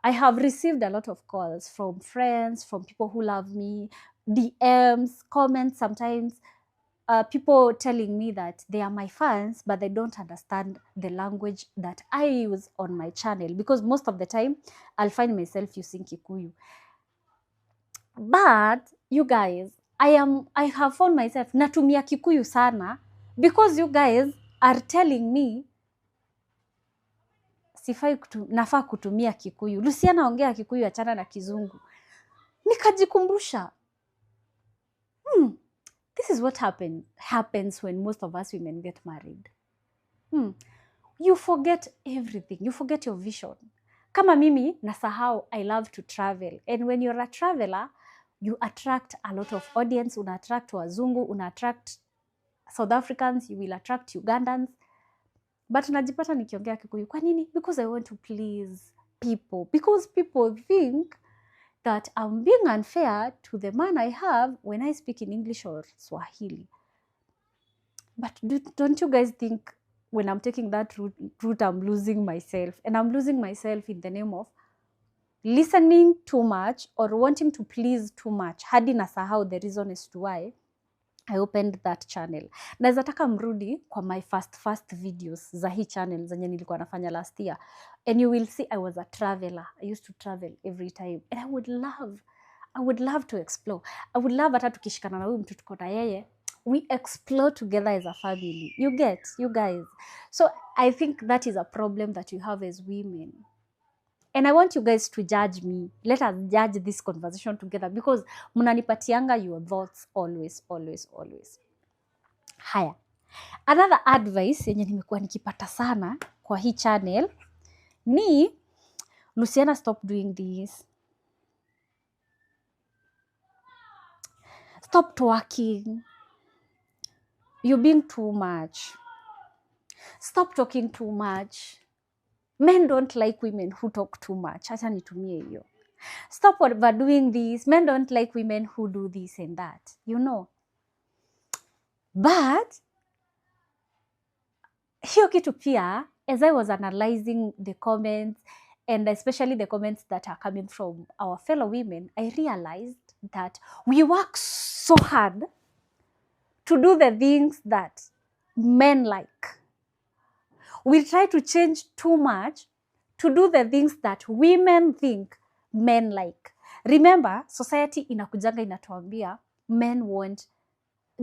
I have received a lot of calls from friends, from people who love me, DMs, comments sometimes, people telling me that they are my fans, but they don't understand the language that I use on my channel, because most of the time I'll find myself using Kikuyu. But you guys, I have found myself natumia Kikuyu sana because you guys are telling me nafaa kutumia Kikuyu. Luciana, ongea Kikuyu, achana na Kizungu. Nikajikumbusha, this is what happens when most of us women get married. You forget everything. You forget your vision. Kama mimi, nasahau, I love to travel. And when you're a traveler, you attract a lot of audience. Una attract wazungu, una attract South Africans, you will attract Ugandans. But najipata nikiongea Kikuyu. Kwa nini? Because I want to please people. Because people think that I'm being unfair to the man I have when I speak in English or Swahili. But don't you guys think when I'm taking that route, I'm losing myself? And I'm losing myself in the name of listening too much or wanting to please too much. Hadi nasahau the reason as to why I opened that channel. Naweza taka mrudi kwa my first videos za hii channel zenye nilikuwa nafanya last year. And you will see I was a traveler. I used to travel every time. And I would love to explore. I would love hata tukishikana na huyu mtu tuko na yeye, we explore together as a family. You get, you guys. So I think that is a problem that you have as women. And I want you guys to judge me. Let us judge this conversation together because munanipatianga your thoughts always. Haya. Another advice yenye nimekuwa nikipata sana kwa hii channel ni, Luciana, stop doing this. Stop twerking. You're being too much. Stop talking too much. Men don't like women who talk too much. Acha nitumie hiyo. Stop overdoing this. Men don't like women who do this and that. You know. But hiyo kitu pia, as I was analyzing the comments, and especially the comments that are coming from our fellow women, I realized that we work so hard to do the things that men like. We try to change too much to do the things that women think men like. Remember, society inakujanga inatuambia men want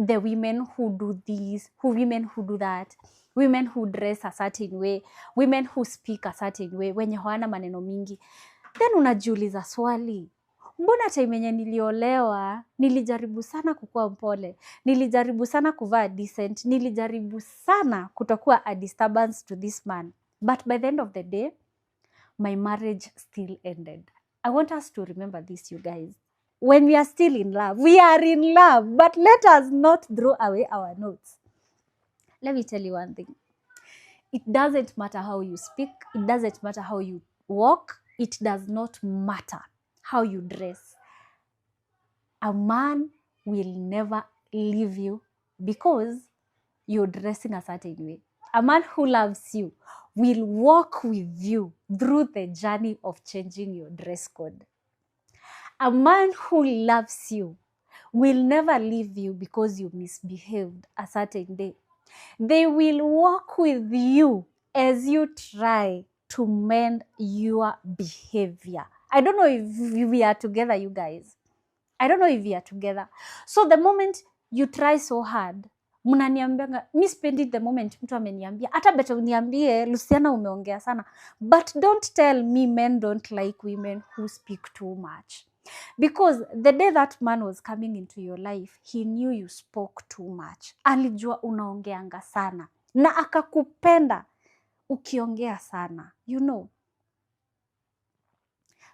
the women who do this, women who do that, women who dress a certain way, women who speak a certain way, wenye hawana maneno mingi. Then unajiuliza swali, mbona time yenye niliolewa, nilijaribu sana kukua mpole, nilijaribu sana kuvaa decent, nilijaribu sana kutokuwa a disturbance to this man. But by the end of the day, my marriage still ended. I want us to remember this, you guys. When we are still in love, we are in love, but let us not throw away our notes. Let me tell you one thing. It doesn't matter how you speak. It doesn't matter how you walk. It does not matter how you dress. A man will never leave you because you're dressing a certain way. A man who loves you will walk with you through the journey of changing your dress code. A man who loves you will never leave you because you misbehaved a certain day. They will walk with you as you try to mend your behavior. I don't know if we are together, you guys. I don't know if we are together. So the moment you try so hard, mnaniambianga, mi spendi the moment mtu ameniambia, hata better uniambie, Luciana umeongea sana. But don't tell me men don't like women who speak too much. Because the day that man was coming into your life, he knew you spoke too much. Alijua unaongeanga sana. Na akakupenda ukiongea sana. You know.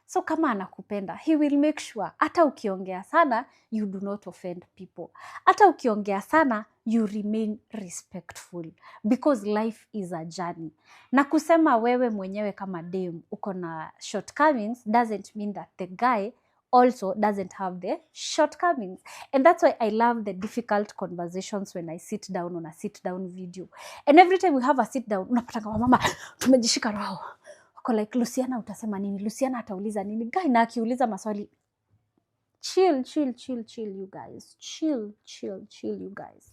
So kama anakupenda, he will make sure, hata ukiongea sana, you do not offend people. Hata ukiongea sana, you remain respectful. Because life is a journey. Na kusema wewe mwenyewe kama dem, uko na shortcomings, doesn't mean that the guy also doesn't have the shortcomings. And that's why I love the difficult conversations when I sit down on a sit down video. And every time we have a sit down, unapatanga mama, tumejishika roho. wako like, Luciana utasema nini? Luciana atauliza nini? Guy na akiuliza maswali, chill you guys. Chill you guys.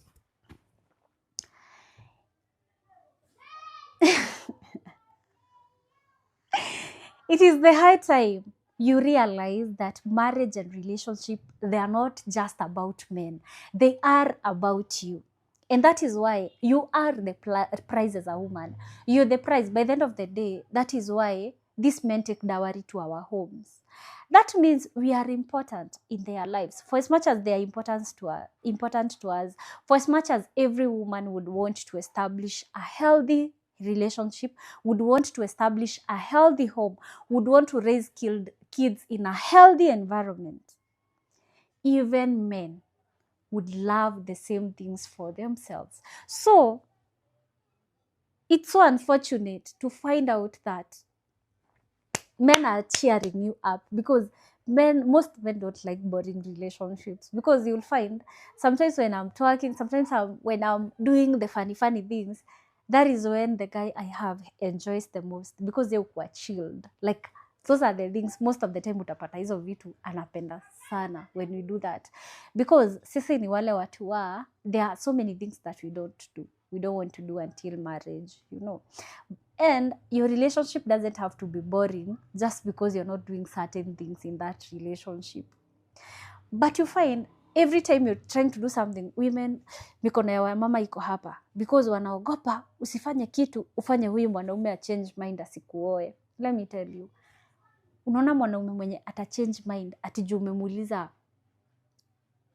It is the high time you realize that marriage and relationship, they are not just about men. They are about you. And that is why you are the prize as a woman. You're the prize. By the end of the day, that is why these men take dowry to our homes. That means we are important in their lives. For as much as they are important to us, for as much as every woman would want to establish a healthy relationship, would want to establish a healthy home, would want to raise kids in a healthy environment, even men would love the same things for themselves. So it's so unfortunate to find out that men are cheering you up, because most men don't like boring relationships. Because you'll find sometimes when I'm talking, sometimes when I'm doing the funny things, that is when the guy I have enjoys the most, because they were chilled. Like, those are the things most of the time utapata hizo vitu anapenda sana when we do that, because sisi ni wale watu wa, there are so many things that we don't want to do until marriage, you know. And your relationship doesn't have to be boring just because you're not doing certain things in that relationship. But you find every time you're trying to do something, women, mikono ya mama iko hapa, because wanaogopa usifanye kitu ufanye huyu mwanaume a change mind asikuoe. Let me tell you, unaona mwanaume mwenye ata change mind ati juu umemuuliza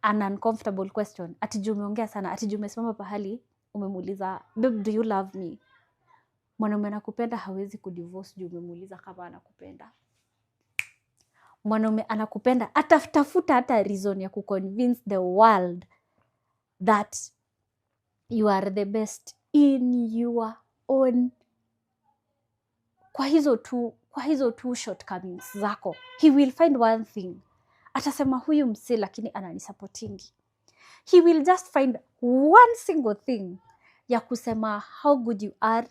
an uncomfortable question, ati juu umeongea sana, ati juu umesimama pahali umemuuliza, babe, do you love me? Mwanaume anakupenda hawezi kudivorce juu umemuuliza kama anakupenda. Mwanaume anakupenda atatafuta hata reason ya kuconvince the world that you are the best in your own, kwa hizo tu shortcomings zako. He will find one thing. Atasema huyu mse lakini ananisupportingi. He will just find one single thing ya kusema how good you are,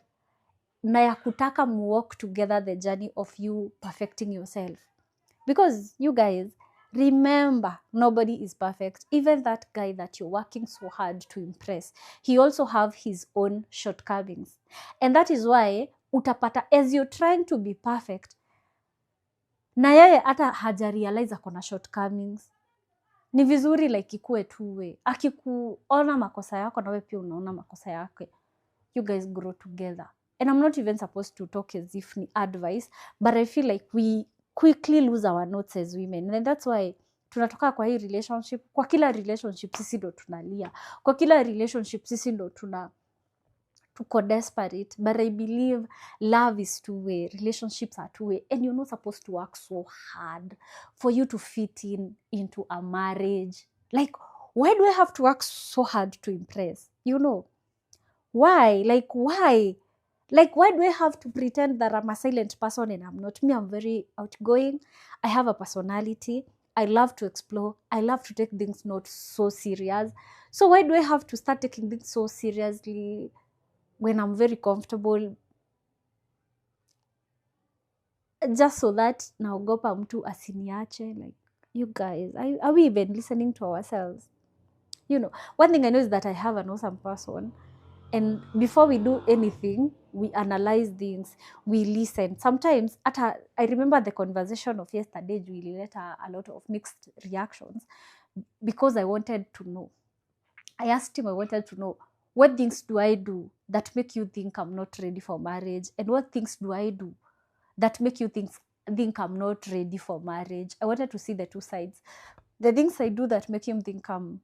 na ya kutaka walk together the journey of you perfecting yourself. Because you guys, remember, nobody is perfect. Even that guy that you're working so hard to impress, he also have his own shortcomings. And that is why utapata, as you're trying to be perfect, na yeye hata haja realize akona shortcomings. Ni vizuri like ikue tuwe. Akikuona makosa yako na wewe pia unaona makosa yake. You guys grow together. And I'm not even supposed to talk as if ni advice, but I feel like we quickly lose our notes as women. And that's why tunatoka kwa hii relationship, kwa kila relationship sisi ndo tunalia. Kwa kila relationship sisi ndo tuko desperate. But I believe love is two-way, relationships are two-way, and you're not supposed to work so hard for you to fit into a marriage. Like, why do I have to work so hard to impress? You know? Why? Like, why? Like, why do I have to pretend that I'm a silent person and I'm not? Me, I'm very outgoing. I have a personality. I love to explore. I love to take things not so serious. So why do I have to start taking things so seriously when I'm very comfortable? Just so that naogopa mtu asiniache. Like, you guys, are we even listening to ourselves? You know, one thing I know is that I have an awesome person. And before we do anything, we analyze things, we listen. Sometimes, I remember the conversation of yesterday, Julie let a lot of mixed reactions, because I wanted to know. I asked him, I wanted to know, what things do I do that make you think I'm not ready for marriage? And what things do I do that make you think I'm not ready for marriage? I wanted to see the two sides. The things I do that make him think I'm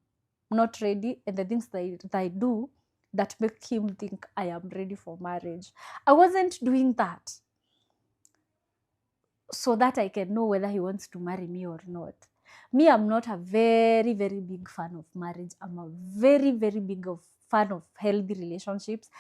not ready, and the things that I do that make him think I am ready for marriage. I wasn't doing that so that I can know whether he wants to marry me or not. Me, I'm not a very, very big fan of marriage. I'm a very, very big fan of healthy relationships.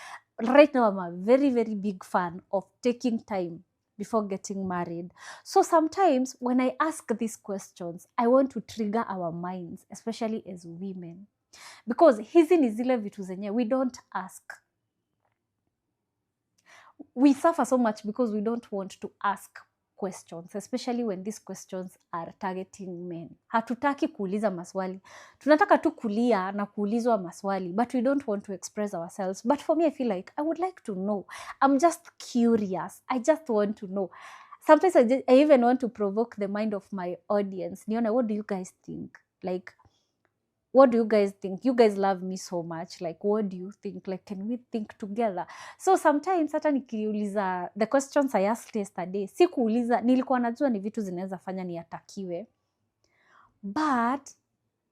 Right now, I'm a very, very big fan of taking time before getting married. So sometimes when I ask these questions, I want to trigger our minds, especially as women. Because hizi ni zile vitu zenye we don't ask. we suffer so much because we don't want to ask questions, especially when these questions are targeting men. Hatutaki kuuliza maswali. Tunataka tu kulia na kuulizwa maswali, but we don't want to express ourselves. But for me, I feel like I would like to know. I'm just curious. I just want to know. Sometimes I even want to provoke the mind of my audience. Niona, what do you guys think? Like, what do you guys think? You guys love me so much. Like, what do you think? Like, can we think together? So sometimes hata nikiuliza the questions I asked yesterday, si kuuliza, nilikuwa najua ni vitu zinaweza fanya niatakiwe. But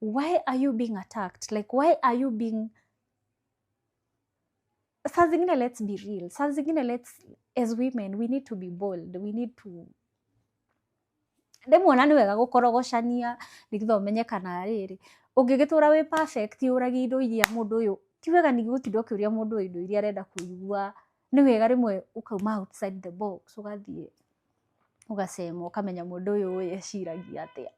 why are you being attacked? Like, why are you being... Saa zingine, let's be real. Saa zingine, as women, we need to be bold. We need to... Ndemwona nĩ wega gũkorogocania nĩgetha ũmenye kana rĩrĩ ũngĩgĩtũra wĩ perfect ũragi indo iria mũndũ ũyũ ti wega ningĩ gũtinda ũkĩũria mũndũ ũyũ indo iria arenda kũigua. Nĩ wega rĩmwe ũkauma outside the box ũgathiĩ ũgacema ũkamenya mũndũ ũyũ eciragia atĩa.